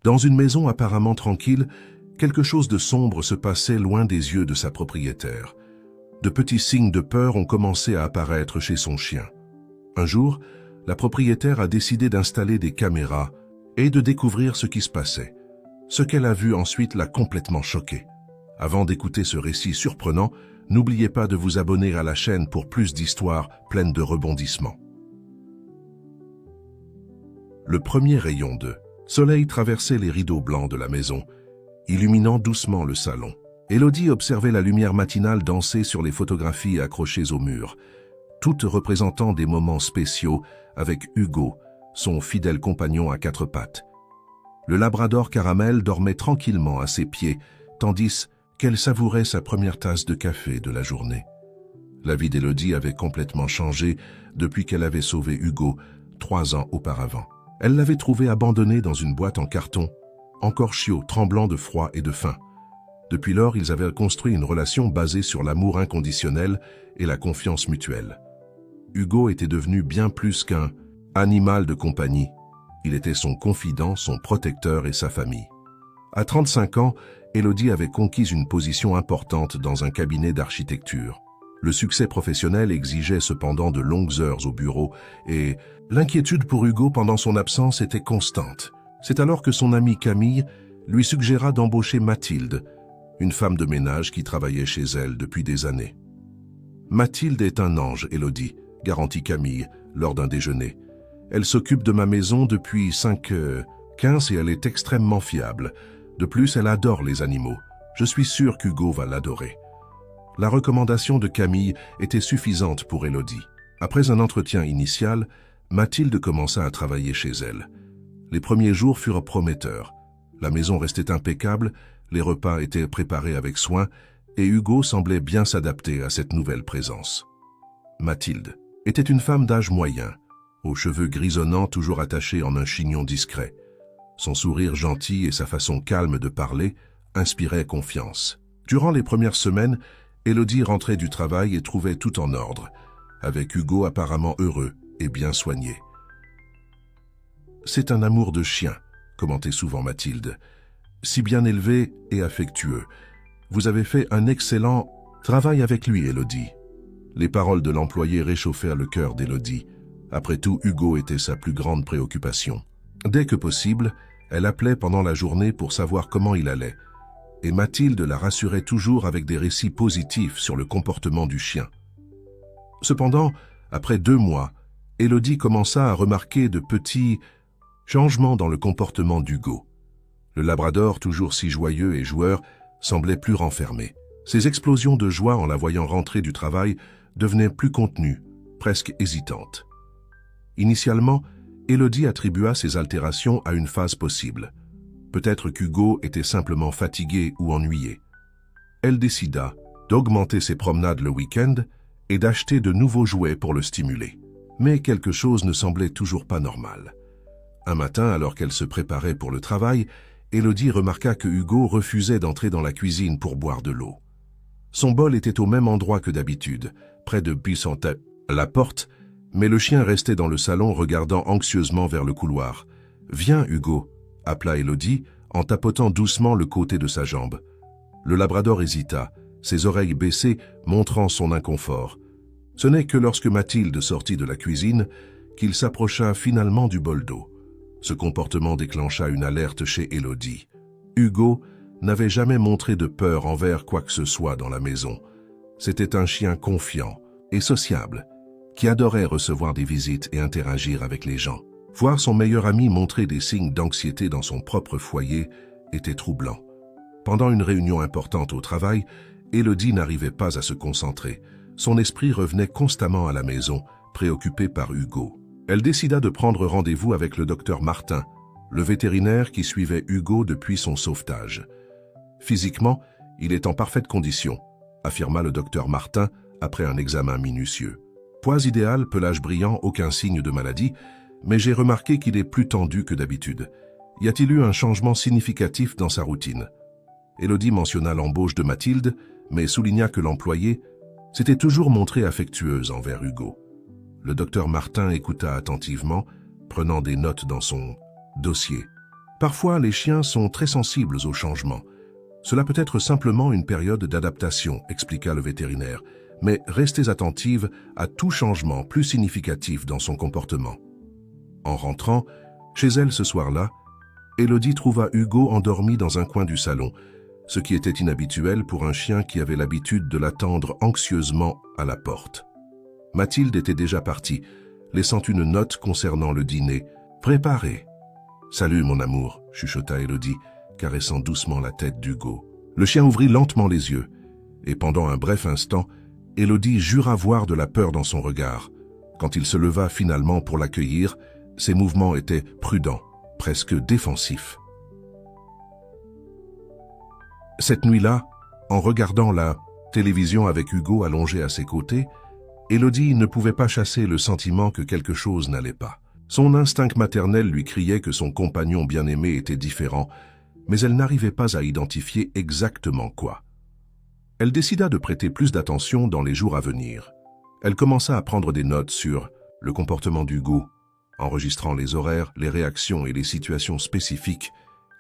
Dans une maison apparemment tranquille, quelque chose de sombre se passait loin des yeux de sa propriétaire. De petits signes de peur ont commencé à apparaître chez son chien. Un jour, la propriétaire a décidé d'installer des caméras et de découvrir ce qui se passait. Ce qu'elle a vu ensuite l'a complètement choquée. Avant d'écouter ce récit surprenant, n'oubliez pas de vous abonner à la chaîne pour plus d'histoires pleines de rebondissements. Le premier rayon de soleil traversait les rideaux blancs de la maison, illuminant doucement le salon. Élodie observait la lumière matinale danser sur les photographies accrochées au mur, toutes représentant des moments spéciaux avec Hugo, son fidèle compagnon à quatre pattes. Le labrador caramel dormait tranquillement à ses pieds, tandis qu'elle savourait sa première tasse de café de la journée. La vie d'Élodie avait complètement changé depuis qu'elle avait sauvé Hugo 3 ans auparavant. Elle l'avait trouvé abandonné dans une boîte en carton, encore chiot, tremblant de froid et de faim. Depuis lors, ils avaient construit une relation basée sur l'amour inconditionnel et la confiance mutuelle. Hugo était devenu bien plus qu'un animal de compagnie. Il était son confident, son protecteur et sa famille. À 35 ans, Élodie avait conquis une position importante dans un cabinet d'architecture. Le succès professionnel exigeait cependant de longues heures au bureau et l'inquiétude pour Hugo pendant son absence était constante. C'est alors que son amie Camille lui suggéra d'embaucher Mathilde, une femme de ménage qui travaillait chez elle depuis des années. « Mathilde est un ange, Élodie », garantit Camille lors d'un déjeuner. « Elle s'occupe de ma maison depuis 5-15 et elle est extrêmement fiable. De plus, elle adore les animaux. Je suis sûr qu'Hugo va l'adorer. » La recommandation de Camille était suffisante pour Élodie. Après un entretien initial, Mathilde commença à travailler chez elle. Les premiers jours furent prometteurs. La maison restait impeccable, les repas étaient préparés avec soin et Hugo semblait bien s'adapter à cette nouvelle présence. Mathilde était une femme d'âge moyen, aux cheveux grisonnants toujours attachés en un chignon discret. Son sourire gentil et sa façon calme de parler inspiraient confiance. Durant les premières semaines, Élodie rentrait du travail et trouvait tout en ordre, avec Hugo apparemment heureux et bien soigné. « C'est un amour de chien », commentait souvent Mathilde. « Si bien élevé et affectueux. Vous avez fait un excellent travail avec lui, Élodie. » Les paroles de l'employé réchauffèrent le cœur d'Élodie. Après tout, Hugo était sa plus grande préoccupation. Dès que possible, elle appelait pendant la journée pour savoir comment il allait. Et Mathilde la rassurait toujours avec des récits positifs sur le comportement du chien. Cependant, après 2 mois, Élodie commença à remarquer de petits changements dans le comportement d'Hugo. Le labrador, toujours si joyeux et joueur, semblait plus renfermé. Ses explosions de joie en la voyant rentrer du travail devenaient plus contenues, presque hésitantes. Initialement, Élodie attribua ces altérations à une phase possible. Peut-être qu'Hugo était simplement fatigué ou ennuyé. Elle décida d'augmenter ses promenades le week-end et d'acheter de nouveaux jouets pour le stimuler. Mais quelque chose ne semblait toujours pas normal. Un matin, alors qu'elle se préparait pour le travail, Élodie remarqua que Hugo refusait d'entrer dans la cuisine pour boire de l'eau. Son bol était au même endroit que d'habitude, près de la porte, mais le chien restait dans le salon regardant anxieusement vers le couloir. « Viens, Hugo !» appela Élodie en tapotant doucement le côté de sa jambe. Le labrador hésita, ses oreilles baissées montrant son inconfort. Ce n'est que lorsque Mathilde sortit de la cuisine qu'il s'approcha finalement du bol d'eau. Ce comportement déclencha une alerte chez Élodie. Hugo n'avait jamais montré de peur envers quoi que ce soit dans la maison. C'était un chien confiant et sociable, qui adorait recevoir des visites et interagir avec les gens. Voir son meilleur ami montrer des signes d'anxiété dans son propre foyer était troublant. Pendant une réunion importante au travail, Élodie n'arrivait pas à se concentrer. Son esprit revenait constamment à la maison, préoccupé par Hugo. Elle décida de prendre rendez-vous avec le docteur Martin, le vétérinaire qui suivait Hugo depuis son sauvetage. Physiquement, il est en parfaite condition, affirma le docteur Martin après un examen minutieux. Poids idéal, pelage brillant, aucun signe de maladie, mais j'ai remarqué qu'il est plus tendu que d'habitude. Y a-t-il eu un changement significatif dans sa routine? Élodie mentionna l'embauche de Mathilde, mais souligna que l'employée s'était toujours montrée affectueuse envers Hugo. Le docteur Martin écouta attentivement, prenant des notes dans son dossier. Parfois, les chiens sont très sensibles aux changements. Cela peut être simplement une période d'adaptation, expliqua le vétérinaire, mais restez attentive à tout changement plus significatif dans son comportement. En rentrant, chez elle ce soir-là, Élodie trouva Hugo endormi dans un coin du salon, ce qui était inhabituel pour un chien qui avait l'habitude de l'attendre anxieusement à la porte. Mathilde était déjà partie, laissant une note concernant le dîner. « Préparé. »« Salut, mon amour, » chuchota Élodie, caressant doucement la tête d'Hugo. Le chien ouvrit lentement les yeux, et pendant un bref instant, Élodie jura voir de la peur dans son regard. Quand il se leva finalement pour l'accueillir, ses mouvements étaient prudents, presque défensifs. Cette nuit-là, en regardant la télévision avec Hugo allongé à ses côtés, Élodie ne pouvait pas chasser le sentiment que quelque chose n'allait pas. Son instinct maternel lui criait que son compagnon bien-aimé était différent, mais elle n'arrivait pas à identifier exactement quoi. Elle décida de prêter plus d'attention dans les jours à venir. Elle commença à prendre des notes sur le comportement d'Hugo, enregistrant les horaires, les réactions et les situations spécifiques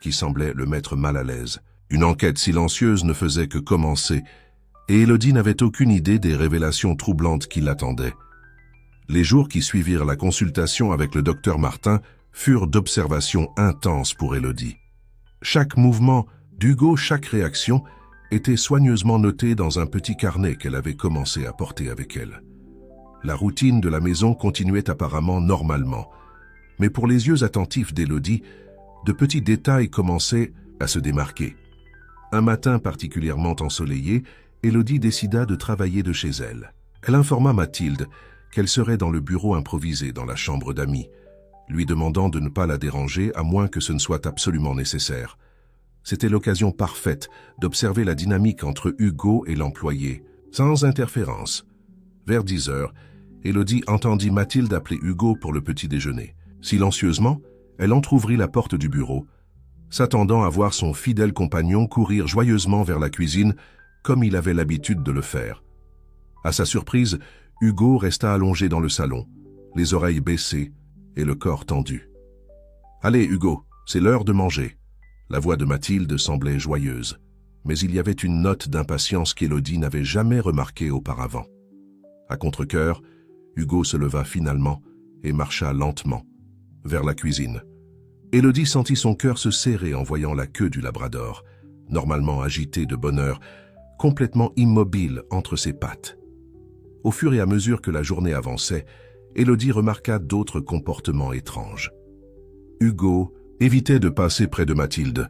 qui semblaient le mettre mal à l'aise. Une enquête silencieuse ne faisait que commencer, et Élodie n'avait aucune idée des révélations troublantes qui l'attendaient. Les jours qui suivirent la consultation avec le docteur Martin furent d'observation intense pour Élodie. Chaque mouvement d'Hugo, chaque réaction, était soigneusement noté dans un petit carnet qu'elle avait commencé à porter avec elle. La routine de la maison continuait apparemment normalement, mais pour les yeux attentifs d'Élodie, de petits détails commençaient à se démarquer. Un matin particulièrement ensoleillé, Élodie décida de travailler de chez elle. Elle informa Mathilde qu'elle serait dans le bureau improvisé dans la chambre d'amis, lui demandant de ne pas la déranger à moins que ce ne soit absolument nécessaire. C'était l'occasion parfaite d'observer la dynamique entre Hugo et l'employé, sans interférence. Vers 10 heures, Élodie entendit Mathilde appeler Hugo pour le petit déjeuner. Silencieusement, elle entr'ouvrit la porte du bureau, s'attendant à voir son fidèle compagnon courir joyeusement vers la cuisine, comme il avait l'habitude de le faire. À sa surprise, Hugo resta allongé dans le salon, les oreilles baissées et le corps tendu. « Allez, Hugo, c'est l'heure de manger. » La voix de Mathilde semblait joyeuse, mais il y avait une note d'impatience qu'Élodie n'avait jamais remarquée auparavant. À contre-cœur, Hugo se leva finalement et marcha lentement vers la cuisine. Élodie sentit son cœur se serrer en voyant la queue du labrador, normalement agitée de bonheur, complètement immobile entre ses pattes. Au fur et à mesure que la journée avançait, Élodie remarqua d'autres comportements étranges. Hugo évitait de passer près de Mathilde,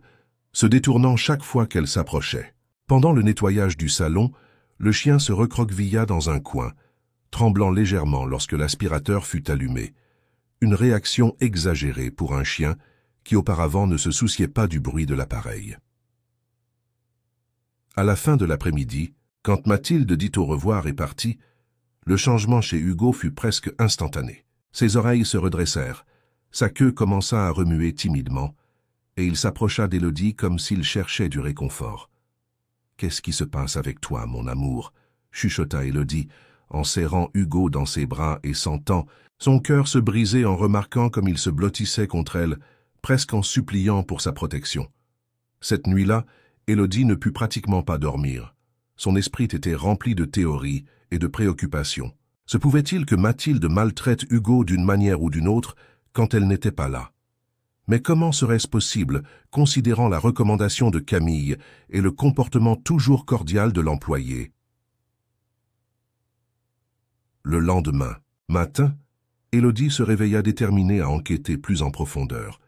se détournant chaque fois qu'elle s'approchait. Pendant le nettoyage du salon, le chien se recroquevilla dans un coin, tremblant légèrement lorsque l'aspirateur fut allumé. Une réaction exagérée pour un chien qui auparavant ne se souciait pas du bruit de l'appareil. À la fin de l'après-midi, quand Mathilde dit au revoir et partit, le changement chez Hugo fut presque instantané. Ses oreilles se redressèrent, sa queue commença à remuer timidement, et il s'approcha d'Élodie comme s'il cherchait du réconfort. « Qu'est-ce qui se passe avec toi, mon amour ?» chuchota Élodie, en serrant Hugo dans ses bras et sentant son cœur se briser en remarquant comme il se blottissait contre elle, presque en suppliant pour sa protection. Cette nuit-là, Élodie ne put pratiquement pas dormir. Son esprit était rempli de théories et de préoccupations. Se pouvait-il que Mathilde maltraite Hugo d'une manière ou d'une autre quand elle n'était pas là? Mais comment serait-ce possible, considérant la recommandation de Camille et le comportement toujours cordial de l'employé? Le lendemain matin, Élodie se réveilla déterminée à enquêter plus en profondeur.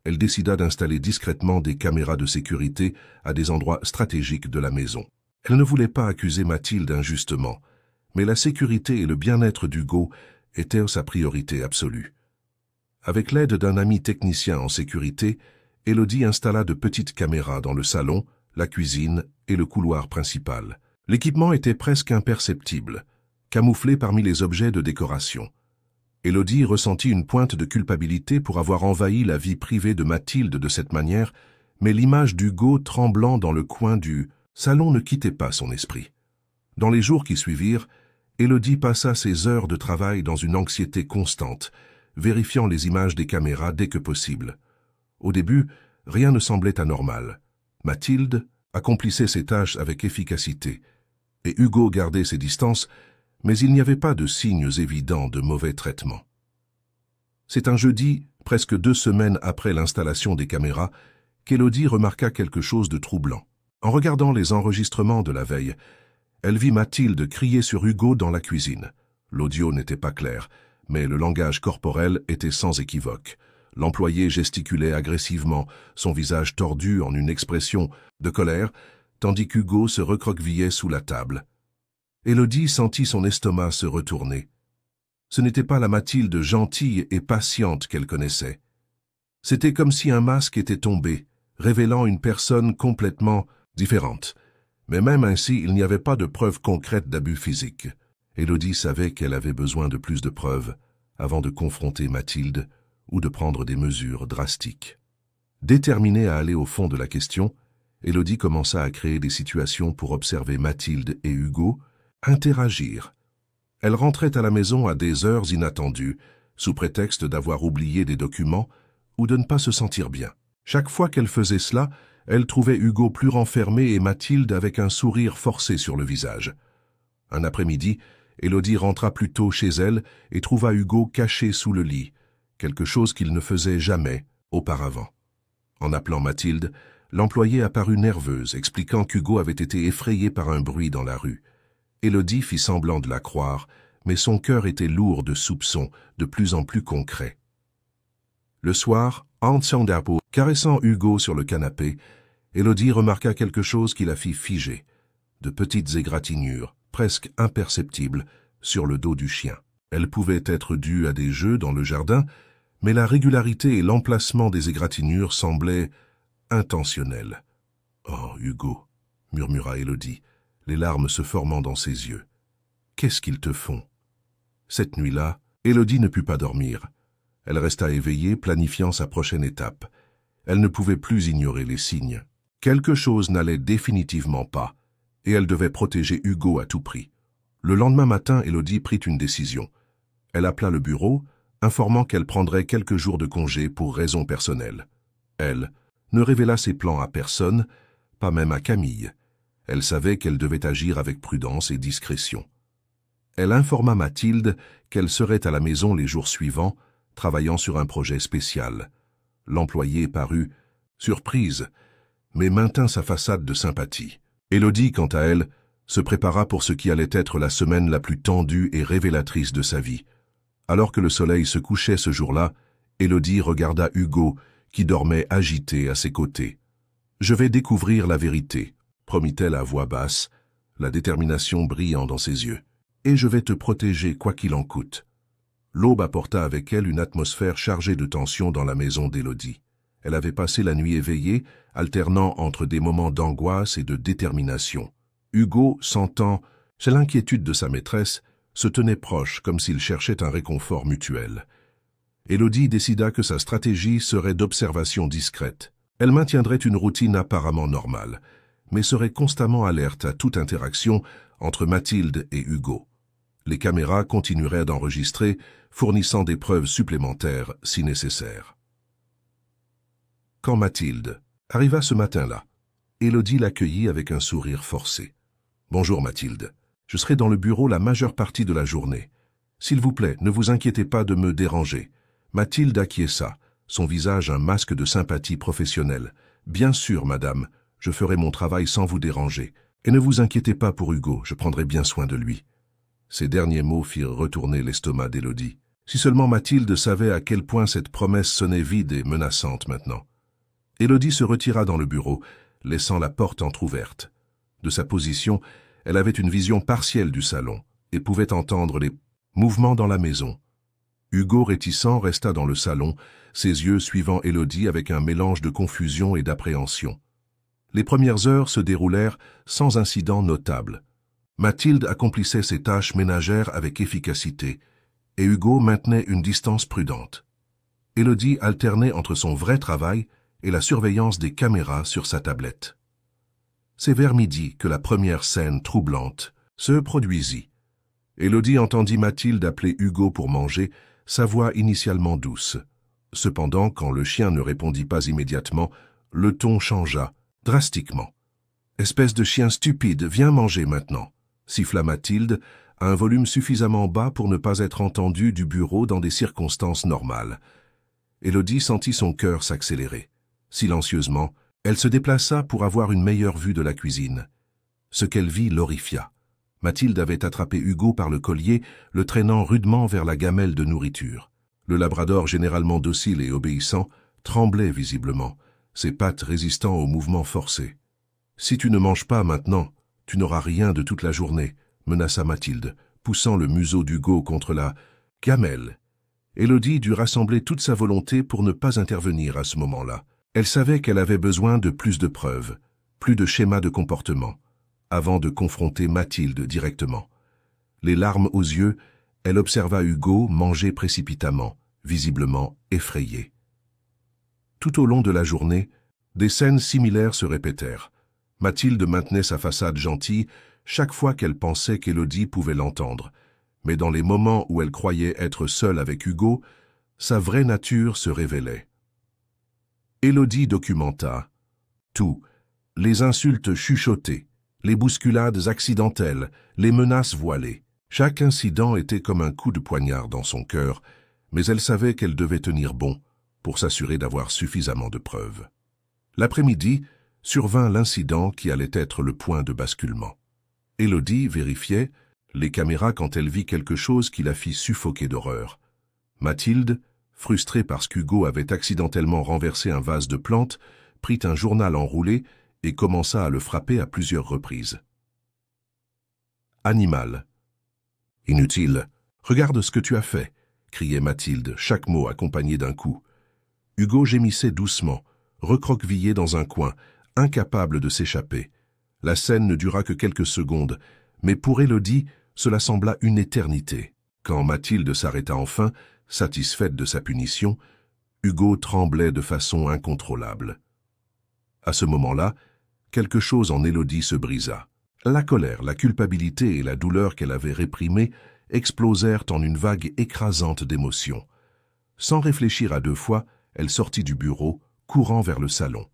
Elle décida d'installer discrètement des caméras de sécurité à des endroits stratégiques de la maison. Elle ne voulait pas accuser Mathilde injustement, mais la sécurité et le bien-être d'Hugo étaient sa priorité absolue. Avec l'aide d'un ami technicien en sécurité, Élodie installa de petites caméras dans le salon, la cuisine et le couloir principal. L'équipement était presque imperceptible, camouflé parmi les objets de décoration. Élodie ressentit une pointe de culpabilité pour avoir envahi la vie privée de Mathilde de cette manière, mais l'image d'Hugo tremblant dans le coin du salon ne quittait pas son esprit. Dans les jours qui suivirent, Élodie passa ses heures de travail dans une anxiété constante, vérifiant les images des caméras dès que possible. Au début, Rien ne semblait anormal. Mathilde accomplissait ses tâches avec efficacité, et Hugo gardait ses distances, mais il n'y avait pas de signes évidents de mauvais traitement. C'est un jeudi, presque 2 semaines après l'installation des caméras, qu'Élodie remarqua quelque chose de troublant. En regardant les enregistrements de la veille, elle vit Mathilde crier sur Hugo dans la cuisine. L'audio n'était pas clair, mais le langage corporel était sans équivoque. L'employé gesticulait agressivement, son visage tordu en une expression de colère, tandis qu'Hugo se recroquevillait sous la table. Élodie sentit son estomac se retourner. Ce n'était pas la Mathilde gentille et patiente qu'elle connaissait. C'était comme si un masque était tombé, révélant une personne complètement différente. Mais même ainsi, il n'y avait pas de preuves concrètes d'abus physique. Élodie savait qu'elle avait besoin de plus de preuves avant de confronter Mathilde ou de prendre des mesures drastiques. Déterminée à aller au fond de la question, Élodie commença à créer des situations pour observer Mathilde et Hugo interagir. Elle rentrait à la maison à des heures inattendues, sous prétexte d'avoir oublié des documents ou de ne pas se sentir bien. Chaque fois qu'elle faisait cela, elle trouvait Hugo plus renfermé et Mathilde avec un sourire forcé sur le visage. Un après-midi, Élodie rentra plus tôt chez elle et trouva Hugo caché sous le lit, quelque chose qu'il ne faisait jamais auparavant. En appelant Mathilde, l'employée apparut nerveuse, expliquant qu'Hugo avait été effrayé par un bruit dans la rue. Élodie fit semblant de la croire, mais son cœur était lourd de soupçons de plus en plus concrets. Le soir, en Tsandapo, caressant Hugo sur le canapé, Élodie remarqua quelque chose qui la fit figer, de petites égratignures, presque imperceptibles, sur le dos du chien. Elles pouvaient être dues à des jeux dans le jardin, mais la régularité et l'emplacement des égratignures semblaient intentionnels. « Oh, Hugo !» murmura Élodie, les larmes se formant dans ses yeux. « Qu'est-ce qu'ils te font ?» Cette nuit-là, Élodie ne put pas dormir. Elle resta éveillée, planifiant sa prochaine étape. Elle ne pouvait plus ignorer les signes. Quelque chose n'allait définitivement pas, et elle devait protéger Hugo à tout prix. Le lendemain matin, Élodie prit une décision. Elle appela le bureau, informant qu'elle prendrait quelques jours de congé pour raisons personnelles. Elle ne révéla ses plans à personne, pas même à Camille. Elle savait qu'elle devait agir avec prudence et discrétion. Elle informa Mathilde qu'elle serait à la maison les jours suivants, travaillant sur un projet spécial. L'employée parut surprise, mais maintint sa façade de sympathie. Élodie, quant à elle, se prépara pour ce qui allait être la semaine la plus tendue et révélatrice de sa vie. Alors que le soleil se couchait ce jour-là, Élodie regarda Hugo, qui dormait agité à ses côtés. « Je vais découvrir la vérité », promit-elle à voix basse, la détermination brillant dans ses yeux. « Et je vais te protéger quoi qu'il en coûte. » L'aube apporta avec elle une atmosphère chargée de tension dans la maison d'Élodie. Elle avait passé la nuit éveillée, alternant entre des moments d'angoisse et de détermination. Hugo, sentant l'inquiétude de sa maîtresse, se tenait proche comme s'il cherchait un réconfort mutuel. Élodie décida que sa stratégie serait d'observation discrète. Elle maintiendrait une routine apparemment normale, mais serait constamment alerte à toute interaction entre Mathilde et Hugo. Les caméras continueraient d'enregistrer, fournissant des preuves supplémentaires si nécessaire. Quand Mathilde arriva ce matin-là, Élodie l'accueillit avec un sourire forcé. « Bonjour Mathilde, je serai dans le bureau la majeure partie de la journée. S'il vous plaît, ne vous inquiétez pas de me déranger. » Mathilde acquiesça, son visage un masque de sympathie professionnelle. « Bien sûr, madame, je ferai mon travail sans vous déranger. Et ne vous inquiétez pas pour Hugo, je prendrai bien soin de lui. » Ces derniers mots firent retourner l'estomac d'Élodie. Si seulement Mathilde savait à quel point cette promesse sonnait vide et menaçante maintenant. Élodie se retira dans le bureau, laissant la porte entr'ouverte. De sa position, elle avait une vision partielle du salon et pouvait entendre les mouvements dans la maison. Hugo, réticent, resta dans le salon, ses yeux suivant Élodie avec un mélange de confusion et d'appréhension. Les premières heures se déroulèrent sans incident notable. Mathilde accomplissait ses tâches ménagères avec efficacité, et Hugo maintenait une distance prudente. Élodie alternait entre son vrai travail et la surveillance des caméras sur sa tablette. C'est vers midi que la première scène troublante se produisit. Élodie entendit Mathilde appeler Hugo pour manger, sa voix initialement douce. Cependant, quand le chien ne répondit pas immédiatement, Le ton changea, drastiquement. « Espèce de chien stupide, viens manger maintenant !» siffla Mathilde, à un volume suffisamment bas pour ne pas être entendue du bureau dans des circonstances normales. Élodie sentit son cœur s'accélérer. Silencieusement, elle se déplaça pour avoir une meilleure vue de la cuisine. Ce qu'elle vit l'horrifia. Mathilde avait attrapé Hugo par le collier, le traînant rudement vers la gamelle de nourriture. Le labrador, généralement docile et obéissant, tremblait visiblement, ses pattes résistant aux mouvements forcés. « Si tu ne manges pas maintenant, tu n'auras rien de toute la journée », menaça Mathilde, poussant le museau d'Hugo contre la gamelle. Élodie dut rassembler toute sa volonté pour ne pas intervenir à ce moment-là. Elle savait qu'elle avait besoin de plus de preuves, plus de schémas de comportement, avant de confronter Mathilde directement. Les larmes aux yeux, elle observa Hugo manger précipitamment, visiblement effrayé. Tout au long de la journée, des scènes similaires se répétèrent. Mathilde maintenait sa façade gentille chaque fois qu'elle pensait qu'Élodie pouvait l'entendre, mais dans les moments où elle croyait être seule avec Hugo, sa vraie nature se révélait. Élodie documenta tout, les insultes chuchotées, les bousculades accidentelles, les menaces voilées. Chaque incident était comme un coup de poignard dans son cœur, mais elle savait qu'elle devait tenir bon pour s'assurer d'avoir suffisamment de preuves. L'après-midi survint l'incident qui allait être le point de basculement. Élodie vérifiait les caméras quand elle vit quelque chose qui la fit suffoquer d'horreur. Mathilde, frustrée parce qu'Hugo avait accidentellement renversé un vase de plantes, prit un journal enroulé et commença à le frapper à plusieurs reprises. Animal. Inutile. Regarde ce que tu as fait, criait Mathilde, chaque mot accompagné d'un coup. Hugo gémissait doucement, recroquevillé dans un coin, incapable de s'échapper. La scène ne dura que quelques secondes, mais pour Élodie, cela sembla une éternité. Quand Mathilde s'arrêta enfin, satisfaite de sa punition, Hugo tremblait de façon incontrôlable. À ce moment-là, quelque chose en Élodie se brisa. La colère, la culpabilité et la douleur qu'elle avait réprimée explosèrent en une vague écrasante d'émotions. Sans réfléchir à deux fois, elle sortit du bureau, courant vers le salon.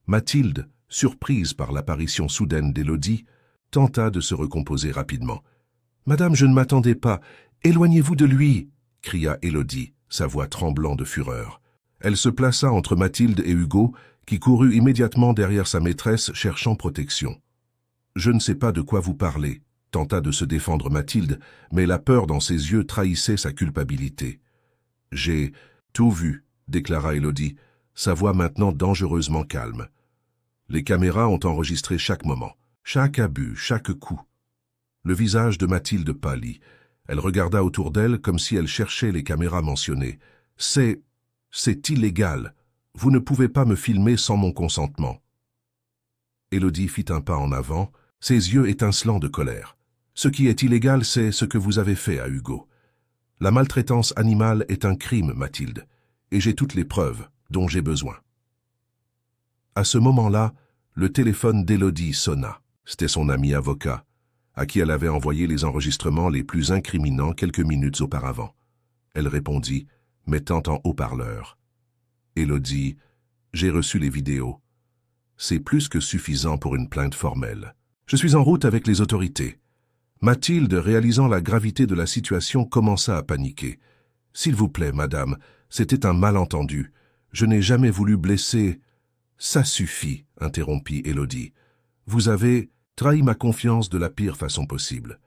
Mathilde, surprise par l'apparition soudaine d'Élodie, tenta de se recomposer rapidement. « Madame, je ne m'attendais pas. Éloignez-vous de lui !» cria Élodie, sa voix tremblant de fureur. Elle se plaça entre Mathilde et Hugo, qui courut immédiatement derrière sa maîtresse cherchant protection. « Je ne sais pas de quoi vous parlez », tenta de se défendre Mathilde, mais la peur dans ses yeux trahissait sa culpabilité. « J'ai tout vu », déclara Élodie, sa voix maintenant dangereusement calme. Les caméras ont enregistré chaque moment, chaque abus, chaque coup. Le visage de Mathilde pâlit. Elle regarda autour d'elle comme si elle cherchait les caméras mentionnées. « C'est illégal. Vous ne pouvez pas me filmer sans mon consentement. » Élodie fit un pas en avant, ses yeux étincelants de colère. « Ce qui est illégal, c'est ce que vous avez fait à Hugo. La maltraitance animale est un crime, Mathilde, et j'ai toutes les preuves dont j'ai besoin. » À ce moment-là, le téléphone d'Élodie sonna. C'était son ami avocat, à qui elle avait envoyé les enregistrements les plus incriminants quelques minutes auparavant. Elle répondit, mettant en haut-parleur. « Élodie, j'ai reçu les vidéos. C'est plus que suffisant pour une plainte formelle. Je suis en route avec les autorités. » Mathilde, réalisant la gravité de la situation, commença à paniquer. « S'il vous plaît, madame, c'était un malentendu. Je n'ai jamais voulu blesser... » « Ça suffit, » interrompit Élodie. « Vous avez trahi ma confiance de la pire façon possible.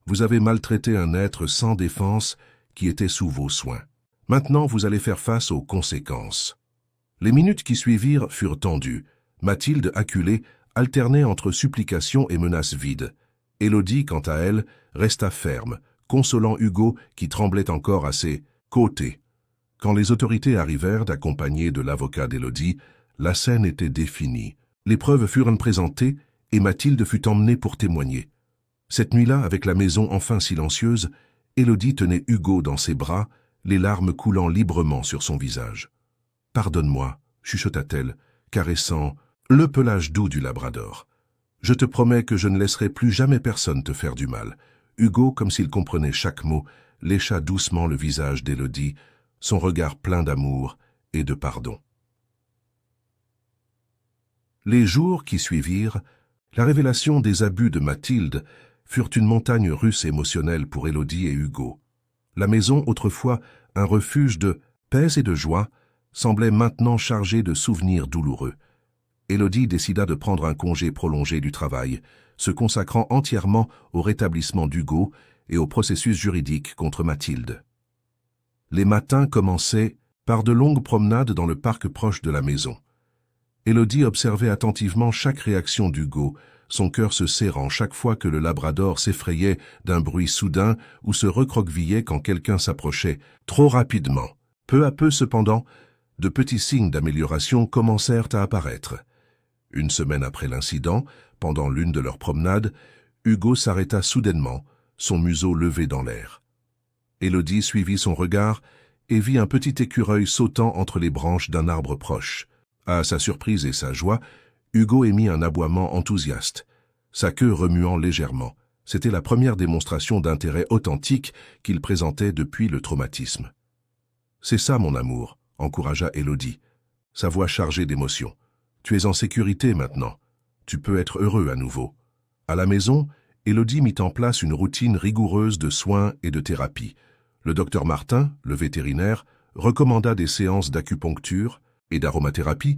Vous avez maltraité un être sans défense qui était sous vos soins. Maintenant, vous allez faire face aux conséquences. » Les minutes qui suivirent furent tendues. Mathilde, acculée, alternait entre supplications et menaces vides. Élodie, quant à elle, resta ferme, consolant Hugo qui tremblait encore à ses côtés. Quand les autorités arrivèrent, accompagnées de l'avocat d'Élodie, la scène était définie. Les preuves furent présentées et Mathilde fut emmenée pour témoigner. Cette nuit-là, avec la maison enfin silencieuse, Élodie tenait Hugo dans ses bras, les larmes coulant librement sur son visage. « Pardonne-moi » chuchota-t-elle, caressant le pelage doux du labrador. « Je te promets que je ne laisserai plus jamais personne te faire du mal. » Hugo, comme s'il comprenait chaque mot, lécha doucement le visage d'Élodie, son regard plein d'amour et de pardon. Les jours qui suivirent, la révélation des abus de Mathilde furent une montagne russe émotionnelle pour Élodie et Hugo. La maison, autrefois un refuge de paix et de joie, semblait maintenant chargée de souvenirs douloureux. Élodie décida de prendre un congé prolongé du travail, se consacrant entièrement au rétablissement d'Hugo et au processus juridique contre Mathilde. Les matins commençaient par de longues promenades dans le parc proche de la maison. Élodie observait attentivement chaque réaction d'Hugo, son cœur se serrant chaque fois que le labrador s'effrayait d'un bruit soudain ou se recroquevillait quand quelqu'un s'approchait trop rapidement. Peu à peu, cependant, de petits signes d'amélioration commencèrent à apparaître. Une semaine après l'incident, pendant l'une de leurs promenades, Hugo s'arrêta soudainement, son museau levé dans l'air. Élodie suivit son regard et vit un petit écureuil sautant entre les branches d'un arbre proche. À sa surprise et sa joie, Hugo émit un aboiement enthousiaste, sa queue remuant légèrement. C'était la première démonstration d'intérêt authentique qu'il présentait depuis le traumatisme. « C'est ça, mon amour », encouragea Élodie, sa voix chargée d'émotion. « Tu es en sécurité maintenant. Tu peux être heureux à nouveau. » À la maison, Élodie mit en place une routine rigoureuse de soins et de thérapie. Le docteur Martin, le vétérinaire, recommanda des séances d'acupuncture et d'aromathérapie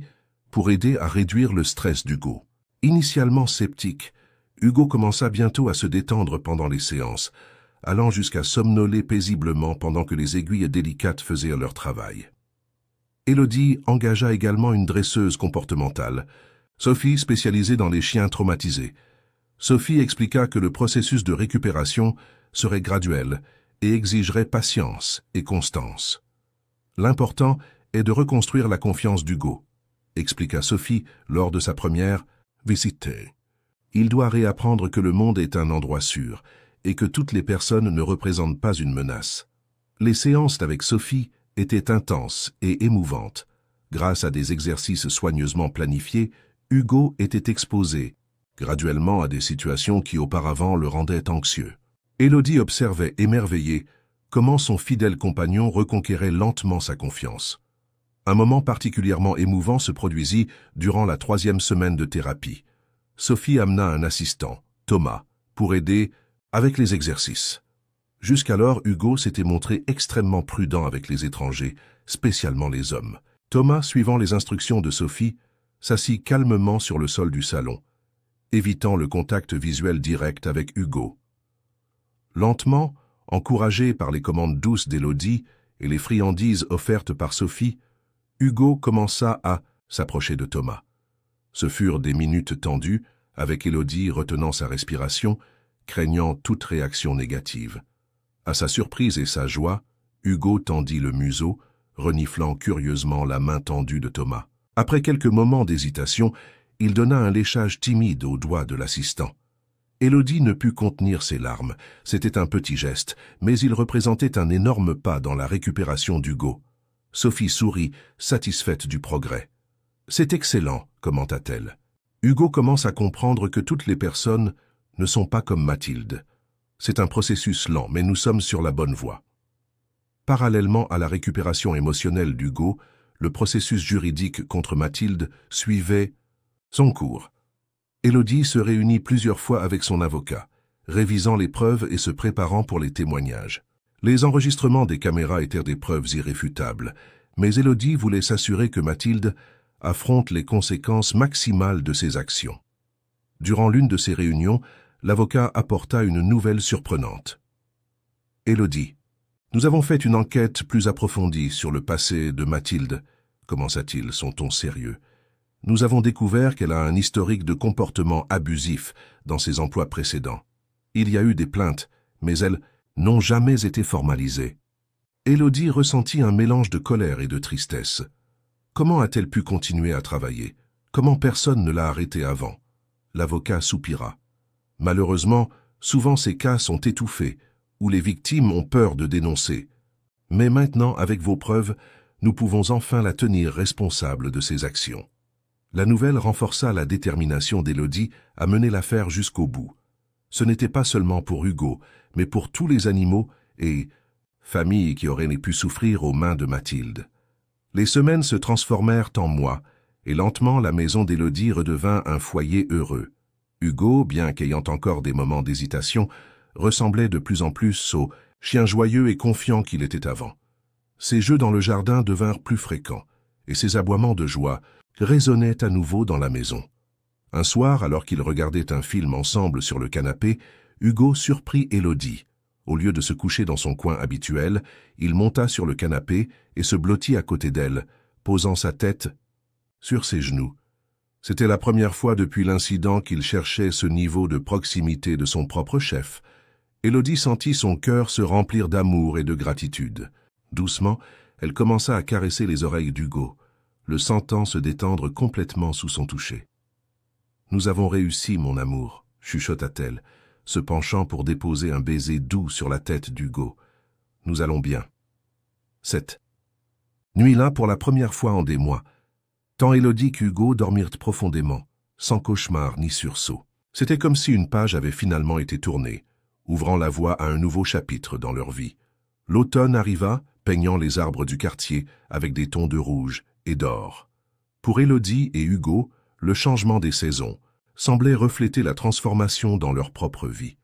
pour aider à réduire le stress d'Hugo. Initialement sceptique, Hugo commença bientôt à se détendre pendant les séances, allant jusqu'à somnoler paisiblement pendant que les aiguilles délicates faisaient leur travail. Élodie engagea également une dresseuse comportementale, Sophie spécialisée dans les chiens traumatisés. Sophie expliqua que le processus de récupération serait graduel et exigerait patience et constance. L'important est de reconstruire la confiance d'Hugo, expliqua Sophie lors de sa première visite. Il doit réapprendre que le monde est un endroit sûr et que toutes les personnes ne représentent pas une menace. Les séances avec Sophie étaient intenses et émouvantes. Grâce à des exercices soigneusement planifiés, Hugo était exposé graduellement à des situations qui auparavant le rendaient anxieux. Élodie observait émerveillée comment son fidèle compagnon reconquérait lentement sa confiance. Un moment particulièrement émouvant se produisit durant la 3e semaine de thérapie. Sophie amena un assistant, Thomas, pour aider avec les exercices. Jusqu'alors, Hugo s'était montré extrêmement prudent avec les étrangers, spécialement les hommes. Thomas, suivant les instructions de Sophie, s'assit calmement sur le sol du salon, évitant le contact visuel direct avec Hugo. Lentement, encouragé par les commandes douces d'Élodie et les friandises offertes par Sophie, Hugo commença à s'approcher de Thomas. Ce furent des minutes tendues, avec Élodie retenant sa respiration, craignant toute réaction négative. À sa surprise et sa joie, Hugo tendit le museau, reniflant curieusement la main tendue de Thomas. Après quelques moments d'hésitation, il donna un léchage timide aux doigts de l'assistant. Élodie ne put contenir ses larmes. C'était un petit geste, mais il représentait un énorme pas dans la récupération d'Hugo. Sophie sourit, satisfaite du progrès. « C'est excellent », commenta-t-elle. Hugo commence à comprendre que toutes les personnes ne sont pas comme Mathilde. C'est un processus lent, mais nous sommes sur la bonne voie. Parallèlement à la récupération émotionnelle d'Hugo, le processus juridique contre Mathilde suivait son cours. Élodie se réunit plusieurs fois avec son avocat, révisant les preuves et se préparant pour les témoignages. Les enregistrements des caméras étaient des preuves irréfutables, mais Élodie voulait s'assurer que Mathilde affronte les conséquences maximales de ses actions. Durant l'une de ces réunions, l'avocat apporta une nouvelle surprenante. « Élodie, nous avons fait une enquête plus approfondie sur le passé de Mathilde, commença-t-il, son ton sérieux. Nous avons découvert qu'elle a un historique de comportement abusif dans ses emplois précédents. Il y a eu des plaintes, mais elles n'ont jamais été formalisées. » Élodie ressentit un mélange de colère et de tristesse. Comment a-t-elle pu continuer à travailler? Comment personne ne l'a arrêtée avant? L'avocat soupira. Malheureusement, souvent ces cas sont étouffés, où les victimes ont peur de dénoncer. Mais maintenant, avec vos preuves, nous pouvons enfin la tenir responsable de ses actions. La nouvelle renforça la détermination d'Élodie à mener l'affaire jusqu'au bout. Ce n'était pas seulement pour Hugo, mais pour tous les animaux et familles qui auraient pu souffrir aux mains de Mathilde. Les semaines se transformèrent en mois, et lentement la maison d'Élodie redevint un foyer heureux. Hugo, bien qu'ayant encore des moments d'hésitation, ressemblait de plus en plus au chien joyeux et confiant qu'il était avant. Ses jeux dans le jardin devinrent plus fréquents, et ses aboiements de joie résonnaient à nouveau dans la maison. Un soir, alors qu'ils regardaient un film ensemble sur le canapé, Hugo surprit Élodie. Au lieu de se coucher dans son coin habituel, il monta sur le canapé et se blottit à côté d'elle, posant sa tête sur ses genoux. C'était la première fois depuis l'incident qu'il cherchait ce niveau de proximité de son propre chef. Élodie sentit son cœur se remplir d'amour et de gratitude. Doucement, elle commença à caresser les oreilles d'Hugo, le sentant se détendre complètement sous son toucher. « Nous avons réussi, mon amour, » chuchota-t-elle, se penchant pour déposer un baiser doux sur la tête d'Hugo. « Nous allons bien. » Cette nuit-là, pour la première fois en des mois, tant Élodie qu'Hugo dormirent profondément, sans cauchemar ni sursaut. C'était comme si une page avait finalement été tournée, ouvrant la voie à un nouveau chapitre dans leur vie. L'automne arriva, peignant les arbres du quartier avec des tons de rouge et d'or. Pour Élodie et Hugo, le changement des saisons semblait refléter la transformation dans leur propre vie.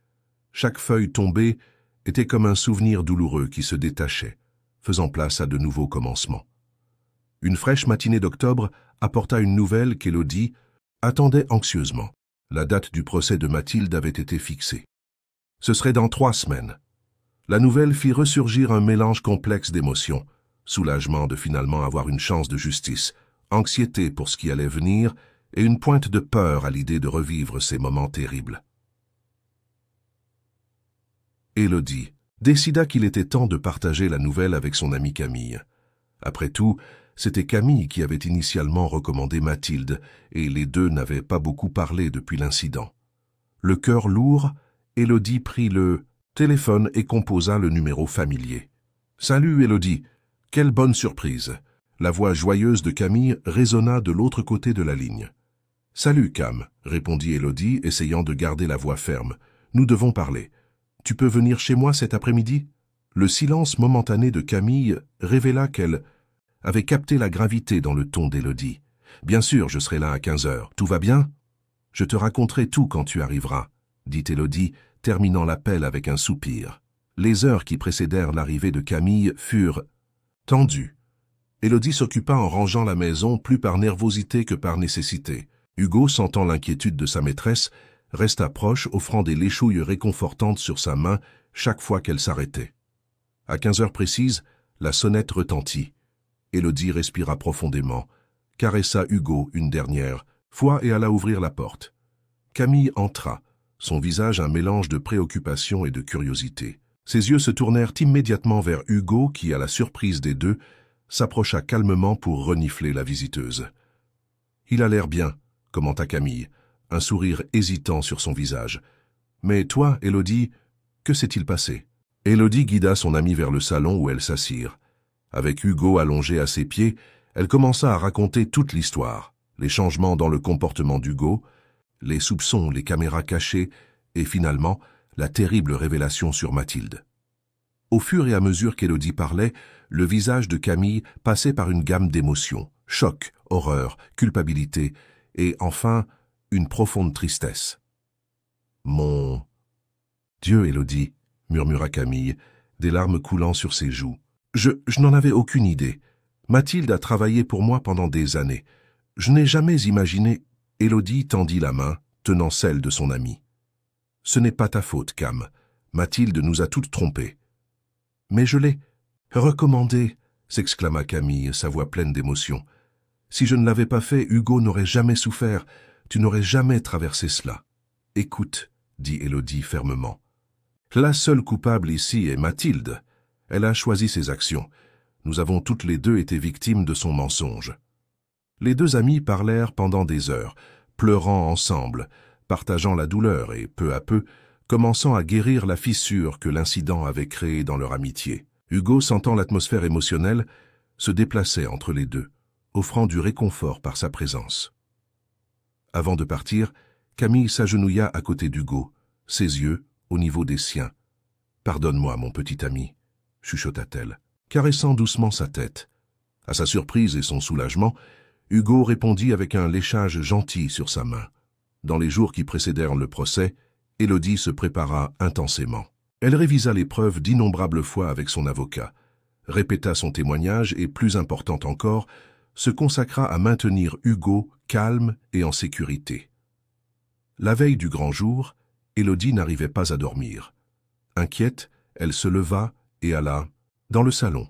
Chaque feuille tombée était comme un souvenir douloureux qui se détachait, faisant place à de nouveaux commencements. Une fraîche matinée d'octobre apporta une nouvelle qu'Élodie attendait anxieusement. La date du procès de Mathilde avait été fixée. Ce serait dans 3 semaines. La nouvelle fit ressurgir un mélange complexe d'émotions, soulagement de finalement avoir une chance de justice, anxiété pour ce qui allait venir et une pointe de peur à l'idée de revivre ces moments terribles. Élodie décida qu'il était temps de partager la nouvelle avec son amie Camille. Après tout, c'était Camille qui avait initialement recommandé Mathilde, et les deux n'avaient pas beaucoup parlé depuis l'incident. Le cœur lourd, Élodie prit le téléphone et composa le numéro familier. « Salut Élodie, quelle bonne surprise !» La voix joyeuse de Camille résonna de l'autre côté de la ligne. « Salut Cam », répondit Élodie, essayant de garder la voix ferme. « Nous devons parler. Tu peux venir chez moi cet après-midi ?» Le silence momentané de Camille révéla qu'elle avait capté la gravité dans le ton d'Élodie. « Bien sûr, je serai là à 15 heures. Tout va bien ? Je te raconterai tout quand tu arriveras, » dit Élodie, terminant l'appel avec un soupir. Les heures qui précédèrent l'arrivée de Camille furent tendues. Élodie s'occupa en rangeant la maison plus par nervosité que par nécessité. Hugo, sentant l'inquiétude de sa maîtresse, resta proche, offrant des léchouilles réconfortantes sur sa main chaque fois qu'elle s'arrêtait. À 15 heures précises, la sonnette retentit. Élodie respira profondément, caressa Hugo une dernière fois et alla ouvrir la porte. Camille entra, son visage un mélange de préoccupation et de curiosité. Ses yeux se tournèrent immédiatement vers Hugo qui, à la surprise des deux, s'approcha calmement pour renifler la visiteuse. « Il a l'air bien », commenta Camille, un sourire hésitant sur son visage. « Mais toi, Élodie, que s'est-il passé ?» Élodie guida son amie vers le salon où elles s'assirent. Avec Hugo allongé à ses pieds, elle commença à raconter toute l'histoire, les changements dans le comportement d'Hugo, les soupçons, les caméras cachées, et finalement, la terrible révélation sur Mathilde. Au fur et à mesure qu'Élodie parlait, le visage de Camille passait par une gamme d'émotions, choc, horreur, culpabilité, et enfin, une profonde tristesse. « Mon Dieu, Élodie !» murmura Camille, des larmes coulant sur ses joues. « Je n'en avais aucune idée. Mathilde a travaillé pour moi pendant des années. Je n'ai jamais imaginé... » Élodie tendit la main, tenant celle de son amie. « Ce n'est pas ta faute, Cam. Mathilde nous a toutes trompées. »« Mais je l'ai recommandée !» s'exclama Camille, sa voix pleine d'émotion. « Si je ne l'avais pas fait, Hugo n'aurait jamais souffert. Tu n'aurais jamais traversé cela. »« Écoute, » dit Élodie fermement. « La seule coupable ici est Mathilde. Elle a choisi ses actions. Nous avons toutes les deux été victimes de son mensonge. » Les deux amis parlèrent pendant des heures, pleurant ensemble, partageant la douleur et, peu à peu, commençant à guérir la fissure que l'incident avait créée dans leur amitié. Hugo, sentant l'atmosphère émotionnelle, se déplaçait entre les deux, offrant du réconfort par sa présence. Avant de partir, Camille s'agenouilla à côté d'Hugo, ses yeux au niveau des siens. « Pardonne-moi, mon petit ami », chuchota-t-elle, caressant doucement sa tête. À sa surprise et son soulagement, Hugo répondit avec un léchage gentil sur sa main. Dans les jours qui précédèrent le procès, Élodie se prépara intensément. Elle révisa les preuves d'innombrables fois avec son avocat, répéta son témoignage et, plus important encore, se consacra à maintenir Hugo calme et en sécurité. La veille du grand jour, Élodie n'arrivait pas à dormir. Inquiète, elle se leva et alla dans le salon.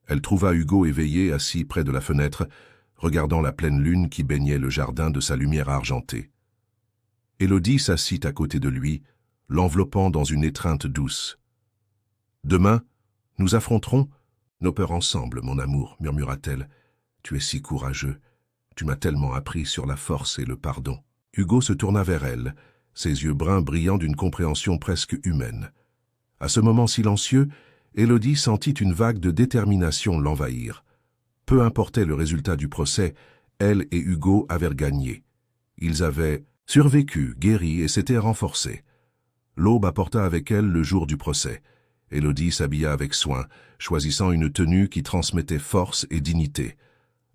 Elle trouva Hugo éveillé, assis près de la fenêtre, regardant la pleine lune qui baignait le jardin de sa lumière argentée. Élodie s'assit à côté de lui, l'enveloppant dans une étreinte douce. « Demain, nous affronterons nos peurs ensemble, mon amour, murmura-t-elle. Tu es si courageux. Tu m'as tellement appris sur la force et le pardon. » Hugo se tourna vers elle, ses yeux bruns brillant d'une compréhension presque humaine. À ce moment silencieux, Élodie sentit une vague de détermination l'envahir. Peu importait le résultat du procès, elle et Hugo avaient gagné. Ils avaient survécu, guéri et s'étaient renforcés. L'aube apporta avec elle le jour du procès. Élodie s'habilla avec soin, choisissant une tenue qui transmettait force et dignité.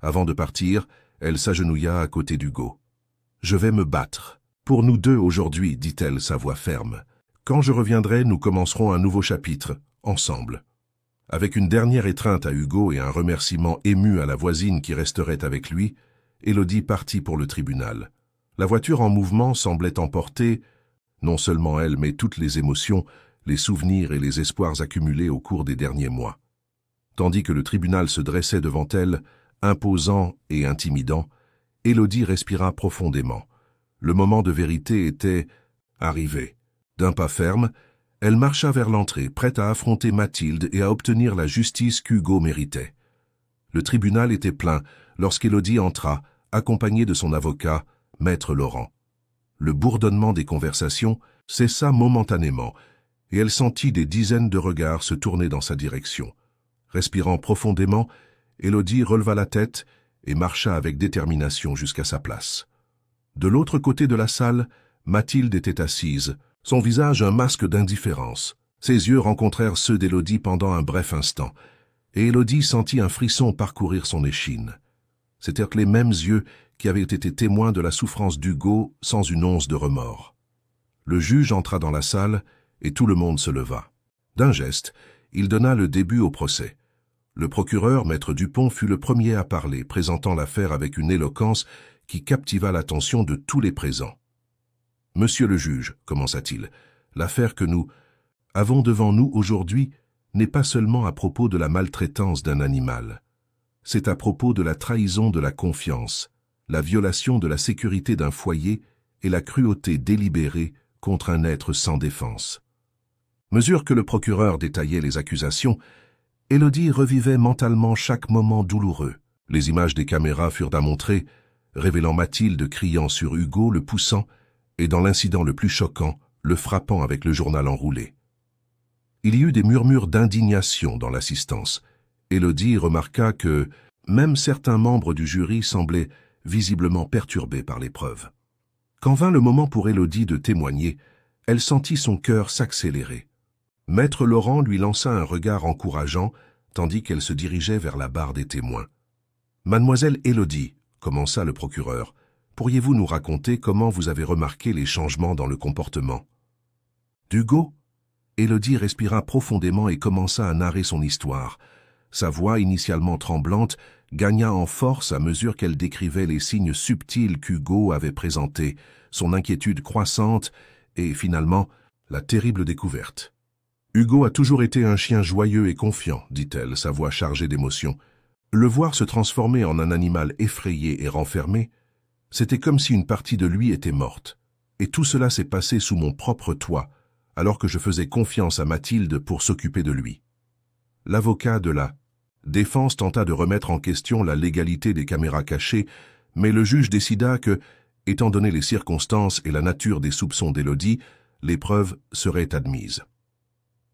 Avant de partir, elle s'agenouilla à côté d'Hugo. « Je vais me battre. Pour nous deux aujourd'hui, dit-elle, sa voix ferme. Quand je reviendrai, nous commencerons un nouveau chapitre, ensemble. » Avec une dernière étreinte à Hugo et un remerciement ému à la voisine qui resterait avec lui, Élodie partit pour le tribunal. La voiture en mouvement semblait emporter, non seulement elle, mais toutes les émotions, les souvenirs et les espoirs accumulés au cours des derniers mois. Tandis que le tribunal se dressait devant elle, imposant et intimidant, Élodie respira profondément. Le moment de vérité était arrivé. D'un pas ferme, elle marcha vers l'entrée, prête à affronter Mathilde et à obtenir la justice qu'Hugo méritait. Le tribunal était plein lorsqu'Élodie entra, accompagnée de son avocat, Maître Laurent. Le bourdonnement des conversations cessa momentanément, et elle sentit des dizaines de regards se tourner dans sa direction. Respirant profondément, Élodie releva la tête et marcha avec détermination jusqu'à sa place. De l'autre côté de la salle, Mathilde était assise, son visage un masque d'indifférence. Ses yeux rencontrèrent ceux d'Élodie pendant un bref instant, et Élodie sentit un frisson parcourir son échine. C'étaient les mêmes yeux qui avaient été témoins de la souffrance d'Hugo sans une once de remords. Le juge entra dans la salle et tout le monde se leva. D'un geste, il donna le début au procès. Le procureur, maître Dupont, fut le premier à parler, présentant l'affaire avec une éloquence qui captiva l'attention de tous les présents. « Monsieur le juge, commença-t-il, l'affaire que nous avons devant nous aujourd'hui n'est pas seulement à propos de la maltraitance d'un animal. C'est à propos de la trahison de la confiance, la violation de la sécurité d'un foyer et la cruauté délibérée contre un être sans défense. » Mesure que le procureur détaillait les accusations, Élodie revivait mentalement chaque moment douloureux. Les images des caméras furent à montrer, révélant Mathilde criant sur Hugo, le poussant, et dans l'incident le plus choquant, le frappant avec le journal enroulé. Il y eut des murmures d'indignation dans l'assistance. Élodie remarqua que même certains membres du jury semblaient visiblement perturbés par l'épreuve. Quand vint le moment pour Élodie de témoigner, elle sentit son cœur s'accélérer. Maître Laurent lui lança un regard encourageant, tandis qu'elle se dirigeait vers la barre des témoins. « Mademoiselle Élodie, » commença le procureur, « pourriez-vous nous raconter comment vous avez remarqué les changements dans le comportement ?» D'Hugo, Élodie respira profondément et commença à narrer son histoire. Sa voix, initialement tremblante, gagna en force à mesure qu'elle décrivait les signes subtils qu'Hugo avait présentés, son inquiétude croissante et, finalement, la terrible découverte. « Hugo a toujours été un chien joyeux et confiant, dit-elle, sa voix chargée d'émotion. Le voir se transformer en un animal effrayé et renfermé, c'était comme si une partie de lui était morte. Et tout cela s'est passé sous mon propre toit, alors que je faisais confiance à Mathilde pour s'occuper de lui. » L'avocat de la défense tenta de remettre en question la légalité des caméras cachées, mais le juge décida que, étant donné les circonstances et la nature des soupçons d'Élodie, l'épreuve serait admise.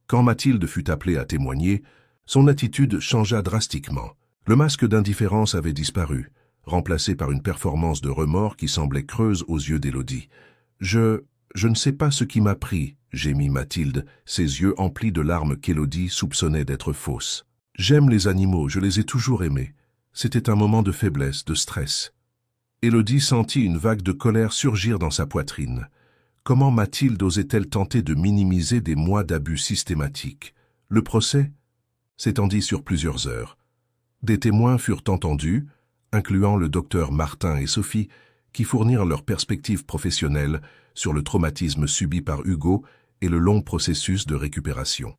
Quand Mathilde fut appelée à témoigner, son attitude changea drastiquement. Le masque d'indifférence avait disparu, remplacé par une performance de remords qui semblait creuse aux yeux d'Élodie. « Je ne sais pas ce qui m'a pris, » gémit Mathilde, ses yeux emplis de larmes qu'Élodie soupçonnait d'être fausses. « J'aime les animaux, je les ai toujours aimés. C'était un moment de faiblesse, de stress. Élodie sentit une vague de colère surgir dans sa poitrine. Comment Mathilde osait-elle tenter de minimiser des mois d'abus systématiques? Le procès s'étendit sur plusieurs heures. Des témoins furent entendus, incluant le docteur Martin et Sophie, qui fournirent leurs perspectives professionnelles sur le traumatisme subi par Hugo et le long processus de récupération.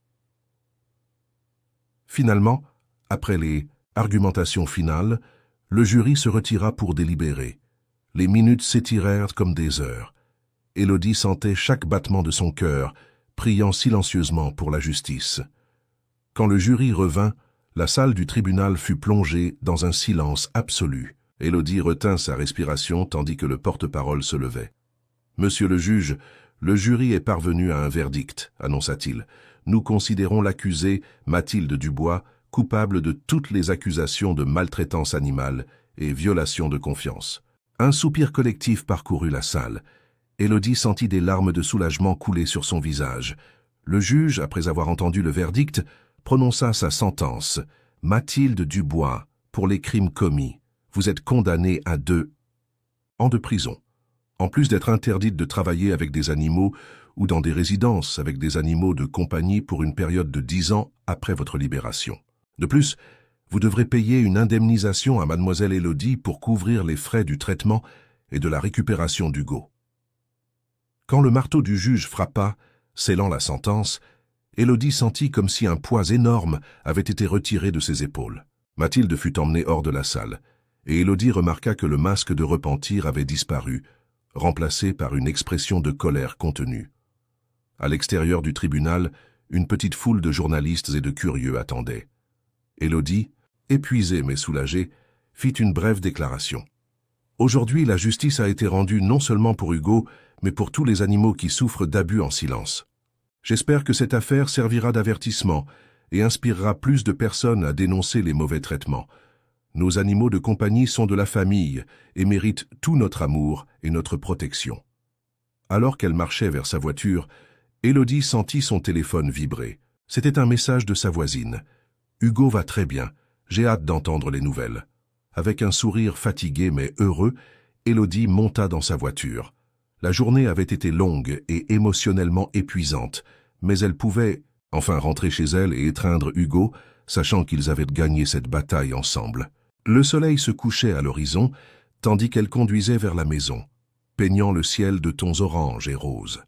Finalement, après les argumentations finales, le jury se retira pour délibérer. Les minutes s'étirèrent comme des heures. Élodie sentait chaque battement de son cœur, priant silencieusement pour la justice. Quand le jury revint, la salle du tribunal fut plongée dans un silence absolu. Élodie retint sa respiration tandis que le porte-parole se levait. « Monsieur le juge, le jury est parvenu à un verdict, annonça-t-il. Nous considérons l'accusée, Mathilde Dubois, coupable de toutes les accusations de maltraitance animale et violation de confiance. » Un soupir collectif parcourut la salle. Élodie sentit des larmes de soulagement couler sur son visage. Le juge, après avoir entendu le verdict, prononça sa sentence. « Mathilde Dubois, pour les crimes commis, vous êtes condamnée à 2 ans de prison. En plus d'être interdite de travailler avec des animaux ou dans des résidences avec des animaux de compagnie pour une période de 10 ans après votre libération. De plus, vous devrez payer une indemnisation à mademoiselle Élodie pour couvrir les frais du traitement et de la récupération d'Hugo. » Quand le marteau du juge frappa, scellant la sentence, Élodie sentit comme si un poids énorme avait été retiré de ses épaules. Mathilde fut emmenée hors de la salle, et Élodie remarqua que le masque de repentir avait disparu, remplacé par une expression de colère contenue. À l'extérieur du tribunal, une petite foule de journalistes et de curieux attendait. Élodie, épuisée mais soulagée, fit une brève déclaration. « Aujourd'hui, la justice a été rendue non seulement pour Hugo, mais pour tous les animaux qui souffrent d'abus en silence. J'espère que cette affaire servira d'avertissement et inspirera plus de personnes à dénoncer les mauvais traitements. Nos animaux de compagnie sont de la famille et méritent tout notre amour et notre protection. » Alors qu'elle marchait vers sa voiture, Élodie sentit son téléphone vibrer. C'était un message de sa voisine. « Hugo va très bien. J'ai hâte d'entendre les nouvelles. » Avec un sourire fatigué mais heureux, Élodie monta dans sa voiture. La journée avait été longue et émotionnellement épuisante, mais elle pouvait enfin rentrer chez elle et étreindre Hugo, sachant qu'ils avaient gagné cette bataille ensemble. Le soleil se couchait à l'horizon, tandis qu'elle conduisait vers la maison, peignant le ciel de tons orange et roses.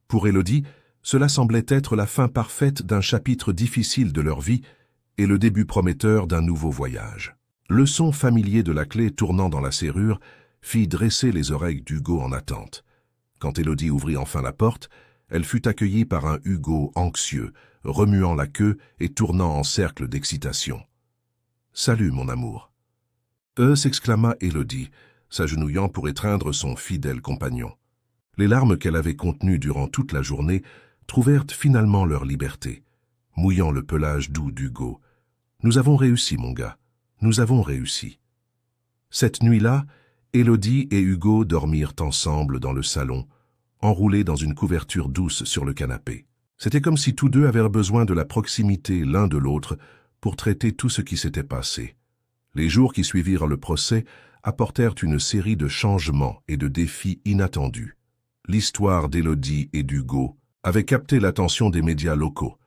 Pour Élodie, cela semblait être la fin parfaite d'un chapitre difficile de leur vie et le début prometteur d'un nouveau voyage. Le son familier de la clé tournant dans la serrure fit dresser les oreilles d'Hugo en attente. Quand Élodie ouvrit enfin la porte, elle fut accueillie par un Hugo anxieux, remuant la queue et tournant en cercle d'excitation. « Salut, mon amour. » s'exclama Élodie, s'agenouillant pour étreindre son fidèle compagnon. Les larmes qu'elle avait contenues durant toute la journée trouvèrent finalement leur liberté, mouillant le pelage doux d'Hugo. « Nous avons réussi, mon gars. Nous avons réussi. » Cette nuit-là, Élodie et Hugo dormirent ensemble dans le salon, enroulés dans une couverture douce sur le canapé. C'était comme si tous deux avaient besoin de la proximité l'un de l'autre pour traiter tout ce qui s'était passé. Les jours qui suivirent le procès apportèrent une série de changements et de défis inattendus. L'histoire d'Élodie et d'Hugo avait capté l'attention des médias locaux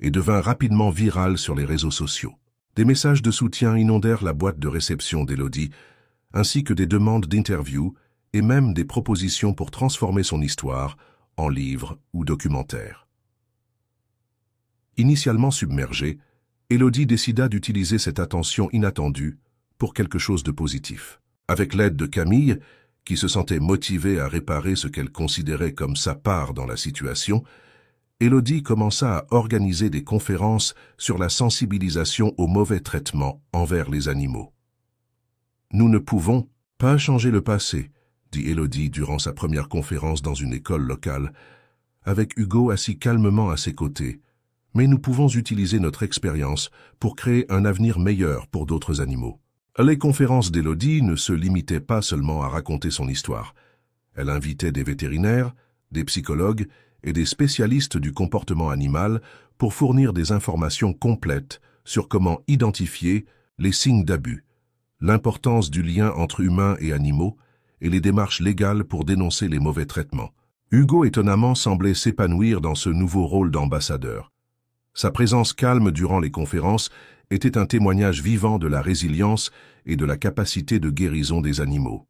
et devint rapidement virale sur les réseaux sociaux. Des messages de soutien inondèrent la boîte de réception d'Élodie, ainsi que des demandes d'interviews et même des propositions pour transformer son histoire en livre ou documentaire. Initialement submergée, Élodie décida d'utiliser cette attention inattendue pour quelque chose de positif. Avec l'aide de Camille, qui se sentait motivée à réparer ce qu'elle considérait comme sa part dans la situation, Élodie commença à organiser des conférences sur la sensibilisation au mauvais traitement envers les animaux. « Nous ne pouvons pas changer le passé », dit Élodie durant sa première conférence dans une école locale, avec Hugo assis calmement à ses côtés. « Mais nous pouvons utiliser notre expérience pour créer un avenir meilleur pour d'autres animaux. » Les conférences d'Élodie ne se limitaient pas seulement à raconter son histoire. Elle invitait des vétérinaires, des psychologues et des spécialistes du comportement animal pour fournir des informations complètes sur comment identifier les signes d'abus, l'importance du lien entre humains et animaux et les démarches légales pour dénoncer les mauvais traitements. Hugo étonnamment semblait s'épanouir dans ce nouveau rôle d'ambassadeur. Sa présence calme durant les conférences était un témoignage vivant de la résilience et de la capacité de guérison des animaux.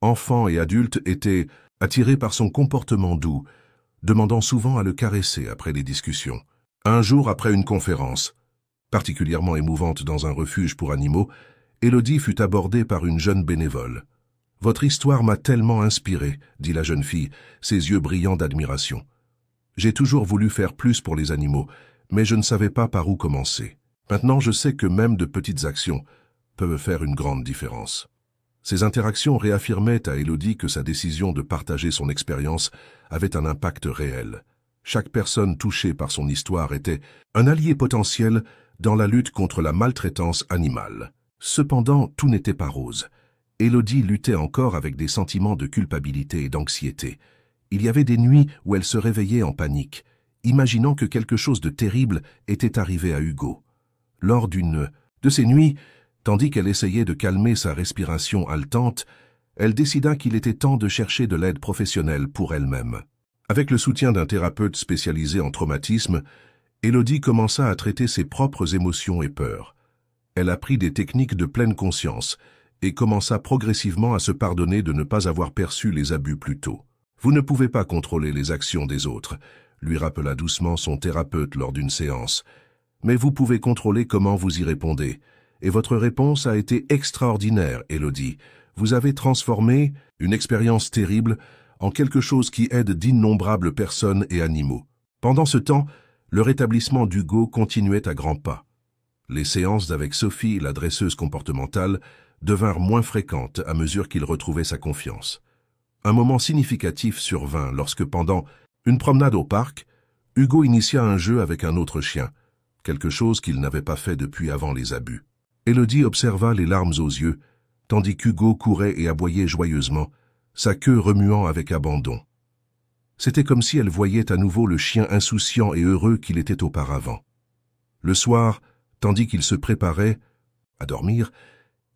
Enfants et adultes étaient attirés par son comportement doux, demandant souvent à le caresser après les discussions. Un jour après une conférence, particulièrement émouvante dans un refuge pour animaux, Élodie fut abordée par une jeune bénévole. « Votre histoire m'a tellement inspirée, » dit la jeune fille, ses yeux brillants d'admiration. « J'ai toujours voulu faire plus pour les animaux, mais je ne savais pas par où commencer. Maintenant, je sais que même de petites actions peuvent faire une grande différence. » Ces interactions réaffirmaient à Élodie que sa décision de partager son expérience avait un impact réel. Chaque personne touchée par son histoire était un allié potentiel dans la lutte contre la maltraitance animale. Cependant, tout n'était pas rose. Élodie luttait encore avec des sentiments de culpabilité et d'anxiété. Il y avait des nuits où elle se réveillait en panique, imaginant que quelque chose de terrible était arrivé à Hugo. Lors d'une de ces nuits, tandis qu'elle essayait de calmer sa respiration haletante, elle décida qu'il était temps de chercher de l'aide professionnelle pour elle-même. Avec le soutien d'un thérapeute spécialisé en traumatisme, Élodie commença à traiter ses propres émotions et peurs. Elle apprit des techniques de pleine conscience et commença progressivement à se pardonner de ne pas avoir perçu les abus plus tôt. « Vous ne pouvez pas contrôler les actions des autres », lui rappela doucement son thérapeute lors d'une séance. « Mais vous pouvez contrôler comment vous y répondez. Et votre réponse a été extraordinaire, Élodie. Vous avez transformé une expérience terrible en quelque chose qui aide d'innombrables personnes et animaux. » Pendant ce temps, le rétablissement d'Hugo continuait à grands pas. Les séances avec Sophie, la dresseuse comportementale, devinrent moins fréquentes à mesure qu'il retrouvait sa confiance. Un moment significatif survint lorsque, pendant une promenade au parc, Hugo initia un jeu avec un autre chien, quelque chose qu'il n'avait pas fait depuis avant les abus. Élodie observa les larmes aux yeux, tandis qu'Hugo courait et aboyait joyeusement, sa queue remuant avec abandon. C'était comme si elle voyait à nouveau le chien insouciant et heureux qu'il était auparavant. Le soir, tandis qu'ils se préparaient à dormir,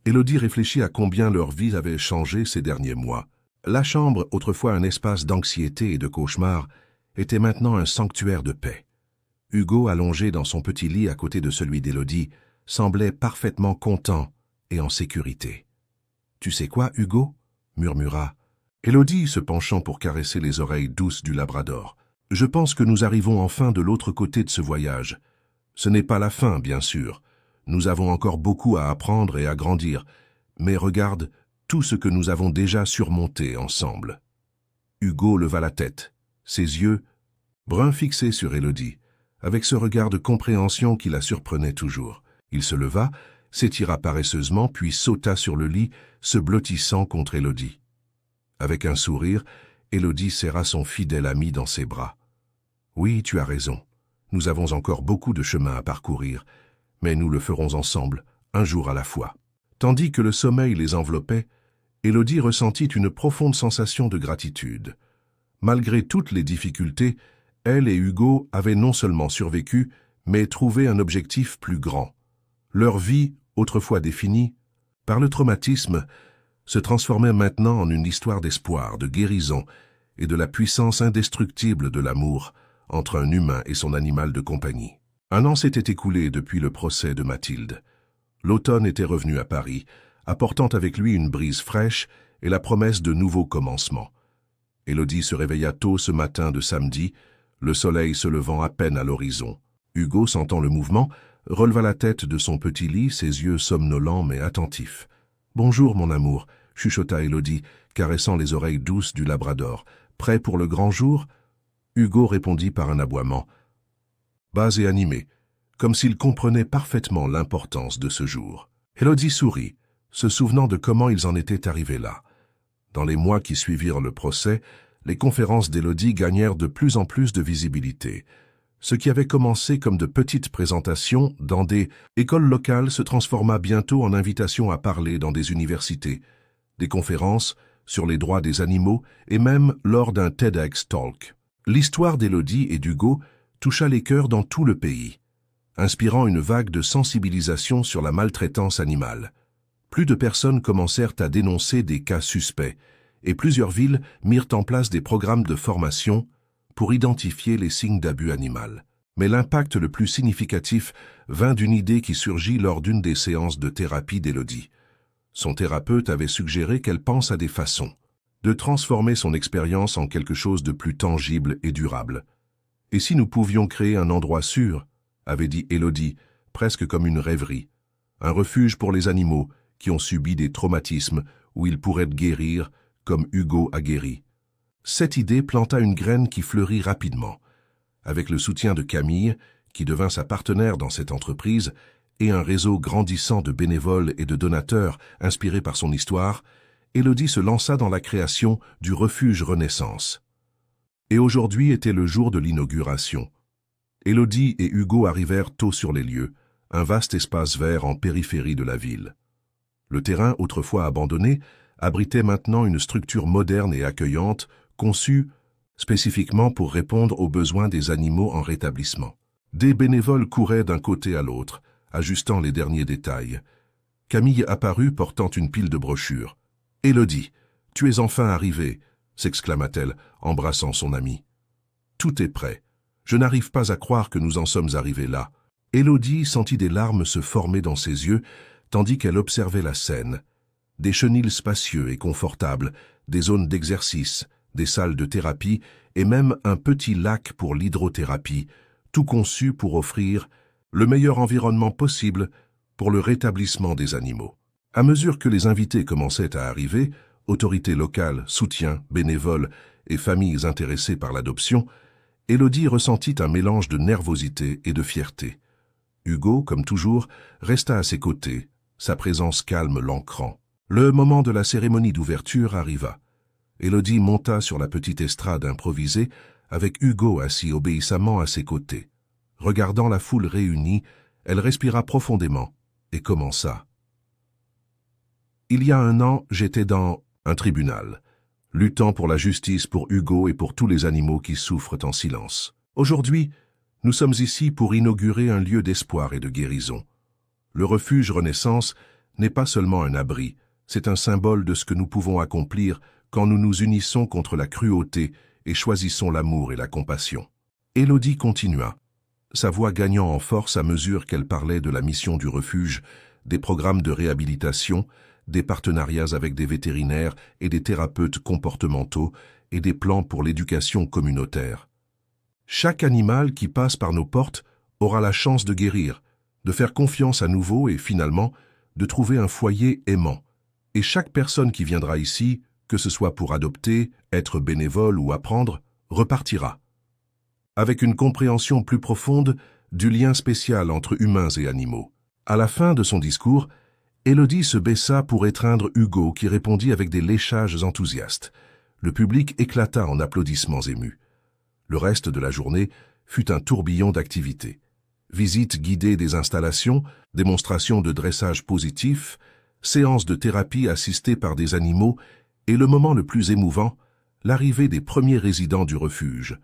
Élodie réfléchit à combien leur vie avait changé ces derniers mois. La chambre, autrefois un espace d'anxiété et de cauchemar, était maintenant un sanctuaire de paix. Hugo, allongé dans son petit lit à côté de celui d'Élodie, semblait parfaitement content et en sécurité. « Tu sais quoi, Hugo ?» murmura Élodie, se penchant pour caresser les oreilles douces du labrador. « Je pense que nous arrivons enfin de l'autre côté de ce voyage. Ce n'est pas la fin, bien sûr. Nous avons encore beaucoup à apprendre et à grandir, mais regarde tout ce que nous avons déjà surmonté ensemble. » Hugo leva la tête, ses yeux bruns fixés sur Élodie, avec ce regard de compréhension qui la surprenait toujours. Il se leva, s'étira paresseusement, puis sauta sur le lit, se blottissant contre Élodie. Avec un sourire, Élodie serra son fidèle ami dans ses bras. « Oui, tu as raison. Nous avons encore beaucoup de chemin à parcourir, mais nous le ferons ensemble, un jour à la fois. » Tandis que le sommeil les enveloppait, Élodie ressentit une profonde sensation de gratitude. Malgré toutes les difficultés, elle et Hugo avaient non seulement survécu, mais trouvé un objectif plus grand. Leur vie, autrefois définie par le traumatisme, se transformait maintenant en une histoire d'espoir, de guérison et de la puissance indestructible de l'amour entre un humain et son animal de compagnie. Un an s'était écoulé depuis le procès de Mathilde. L'automne était revenu à Paris, apportant avec lui une brise fraîche et la promesse de nouveaux commencements. Élodie se réveilla tôt ce matin de samedi, le soleil se levant à peine à l'horizon. Hugo, sentant le mouvement, releva la tête de son petit lit, ses yeux somnolents mais attentifs. « Bonjour, mon amour », chuchota Élodie, caressant les oreilles douces du labrador. « Prêt pour le grand jour ?» Hugo répondit par un aboiement, bas et animé, comme s'il comprenait parfaitement l'importance de ce jour. Élodie sourit, se souvenant de comment ils en étaient arrivés là. Dans les mois qui suivirent le procès, les conférences d'Élodie gagnèrent de plus en plus de visibilité. Ce qui avait commencé comme de petites présentations dans des écoles locales se transforma bientôt en invitations à parler dans des universités, des conférences sur les droits des animaux et même lors d'un TEDx Talk. L'histoire d'Élodie et d'Hugo toucha les cœurs dans tout le pays. inspirant une vague de sensibilisation sur la maltraitance animale. Plus de personnes commencèrent à dénoncer des cas suspects, et plusieurs villes mirent en place des programmes de formation pour identifier les signes d'abus animal. Mais l'impact le plus significatif vint d'une idée qui surgit lors d'une des séances de thérapie d'Élodie. Son thérapeute avait suggéré qu'elle pense à des façons de transformer son expérience en quelque chose de plus tangible et durable. « Et si nous pouvions créer un endroit sûr ?» avait dit Élodie, presque comme une rêverie. Un refuge pour les animaux qui ont subi des traumatismes où ils pourraient guérir comme Hugo a guéri. Cette idée planta une graine qui fleurit rapidement. Avec le soutien de Camille, qui devint sa partenaire dans cette entreprise, et un réseau grandissant de bénévoles et de donateurs inspirés par son histoire, Élodie se lança dans la création du refuge Renaissance. Et aujourd'hui était le jour de l'inauguration. Élodie et Hugo arrivèrent tôt sur les lieux, un vaste espace vert en périphérie de la ville. Le terrain, autrefois abandonné, abritait maintenant une structure moderne et accueillante, conçue spécifiquement pour répondre aux besoins des animaux en rétablissement. Des bénévoles couraient d'un côté à l'autre, ajustant les derniers détails. Camille apparut portant une pile de brochures. « Élodie, tu es enfin arrivée !» s'exclama-t-elle, embrassant son amie. « Tout est prêt. Je n'arrive pas à croire que nous en sommes arrivés là. » Élodie sentit des larmes se former dans ses yeux, tandis qu'elle observait la scène. Des chenils spacieux et confortables, des zones d'exercice, des salles de thérapie et même un petit lac pour l'hydrothérapie, tout conçu pour offrir le meilleur environnement possible pour le rétablissement des animaux. À mesure que les invités commençaient à arriver, autorités locales, soutiens, bénévoles et familles intéressées par l'adoption, Élodie ressentit un mélange de nervosité et de fierté. Hugo, comme toujours, resta à ses côtés, sa présence calme l'ancrant. Le moment de la cérémonie d'ouverture arriva. Élodie monta sur la petite estrade improvisée avec Hugo assis obéissamment à ses côtés. Regardant la foule réunie, elle respira profondément et commença. « Il y a 1 an, j'étais dans un tribunal, luttant pour la justice pour Hugo et pour tous les animaux qui souffrent en silence. Aujourd'hui, nous sommes ici pour inaugurer un lieu d'espoir et de guérison. Le refuge Renaissance n'est pas seulement un abri, c'est un symbole de ce que nous pouvons accomplir quand nous nous unissons contre la cruauté et choisissons l'amour et la compassion. » Élodie continua, sa voix gagnant en force à mesure qu'elle parlait de la mission du refuge, des programmes de réhabilitation, des partenariats avec des vétérinaires et des thérapeutes comportementaux et des plans pour l'éducation communautaire. Chaque animal qui passe par nos portes aura la chance de guérir, de faire confiance à nouveau et finalement de trouver un foyer aimant. Et chaque personne qui viendra ici, que ce soit pour adopter, être bénévole ou apprendre, repartira avec une compréhension plus profonde du lien spécial entre humains et animaux. À la fin de son discours, Élodie se baissa pour étreindre Hugo qui répondit avec des léchages enthousiastes. Le public éclata en applaudissements émus. Le reste de la journée fut un tourbillon d'activités. Visites guidées des installations, démonstrations de dressage positif, séances de thérapie assistées par des animaux et le moment le plus émouvant, l'arrivée des premiers résidents du refuge,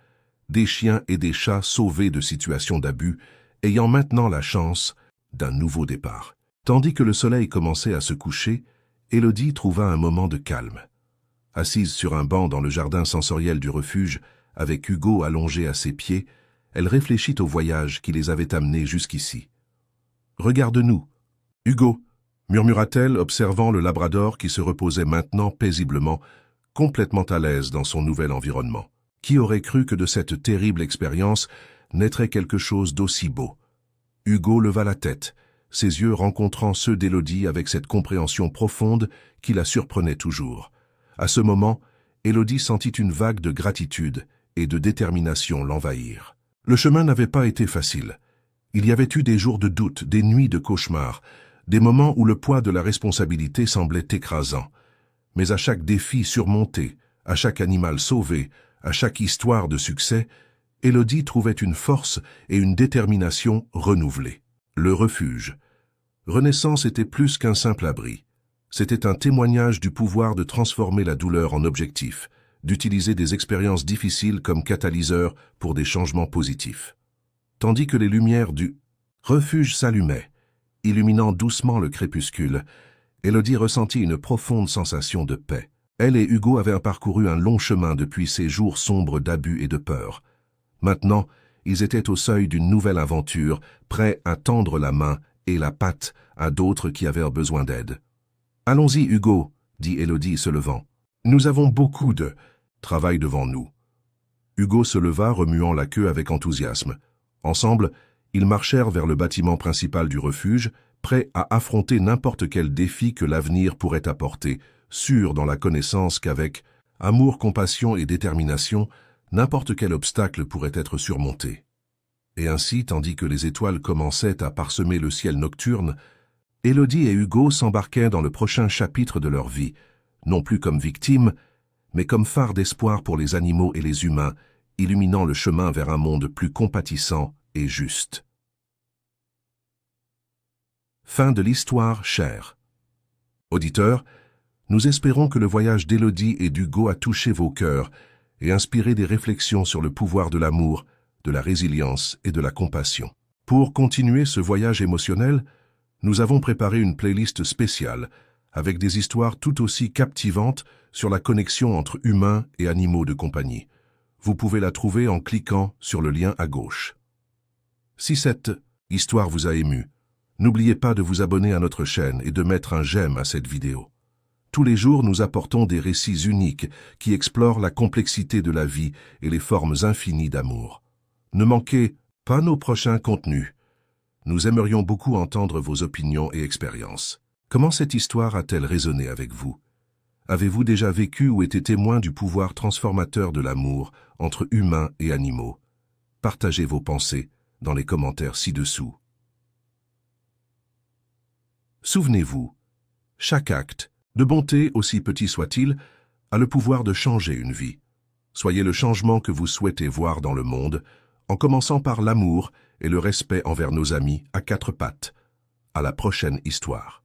des chiens et des chats sauvés de situations d'abus, ayant maintenant la chance d'un nouveau départ. Tandis que le soleil commençait à se coucher, Élodie trouva un moment de calme. Assise sur un banc dans le jardin sensoriel du refuge, avec Hugo allongé à ses pieds, elle réfléchit au voyage qui les avait amenés jusqu'ici. « Regarde-nous, Hugo !» murmura-t-elle, observant le labrador qui se reposait maintenant paisiblement, complètement à l'aise dans son nouvel environnement. Qui aurait cru que de cette terrible expérience naîtrait quelque chose d'aussi beau? Hugo leva la tête, ses yeux rencontrant ceux d'Élodie avec cette compréhension profonde qui la surprenait toujours. À ce moment, Élodie sentit une vague de gratitude et de détermination l'envahir. Le chemin n'avait pas été facile. Il y avait eu des jours de doute, des nuits de cauchemar, des moments où le poids de la responsabilité semblait écrasant. Mais à chaque défi surmonté, à chaque animal sauvé, à chaque histoire de succès, Élodie trouvait une force et une détermination renouvelées. Le refuge. Renaissance était plus qu'un simple abri. C'était un témoignage du pouvoir de transformer la douleur en objectif, d'utiliser des expériences difficiles comme catalyseur pour des changements positifs. Tandis que les lumières du Refuge s'allumait, illuminant doucement le crépuscule. Élodie ressentit une profonde sensation de paix. Elle et Hugo avaient parcouru un long chemin depuis ces jours sombres d'abus et de peur. Maintenant, ils étaient au seuil d'une nouvelle aventure, prêts à tendre la main et la patte à d'autres qui avaient besoin d'aide. « Allons-y, Hugo, » dit Élodie se levant. « Nous avons beaucoup de travail devant nous. » Hugo se leva, remuant la queue avec enthousiasme. Ensemble, ils marchèrent vers le bâtiment principal du refuge, prêts à affronter n'importe quel défi que l'avenir pourrait apporter, sûrs dans la connaissance qu'avec amour, compassion et détermination, n'importe quel obstacle pourrait être surmonté. Et ainsi, tandis que les étoiles commençaient à parsemer le ciel nocturne, Élodie et Hugo s'embarquaient dans le prochain chapitre de leur vie, non plus comme victimes, mais comme phare d'espoir pour les animaux et les humains, illuminant le chemin vers un monde plus compatissant et juste. Fin de l'histoire chère. Auditeurs, nous espérons que le voyage d'Élodie et d'Hugo a touché vos cœurs et inspiré des réflexions sur le pouvoir de l'amour, de la résilience et de la compassion. Pour continuer ce voyage émotionnel, nous avons préparé une playlist spéciale avec des histoires tout aussi captivantes sur la connexion entre humains et animaux de compagnie. Vous pouvez la trouver en cliquant sur le lien à gauche. Si cette histoire vous a ému, n'oubliez pas de vous abonner à notre chaîne et de mettre un j'aime à cette vidéo. Tous les jours, nous apportons des récits uniques qui explorent la complexité de la vie et les formes infinies d'amour. Ne manquez pas nos prochains contenus. Nous aimerions beaucoup entendre vos opinions et expériences. Comment cette histoire a-t-elle résonné avec vous? Avez-vous déjà vécu ou été témoin du pouvoir transformateur de l'amour entre humains et animaux? Partagez vos pensées dans les commentaires ci-dessous. Souvenez-vous, chaque acte, de bonté aussi petit soit-il, a le pouvoir de changer une vie. Soyez le changement que vous souhaitez voir dans le monde, en commençant par l'amour et le respect envers nos amis à quatre pattes. À la prochaine histoire.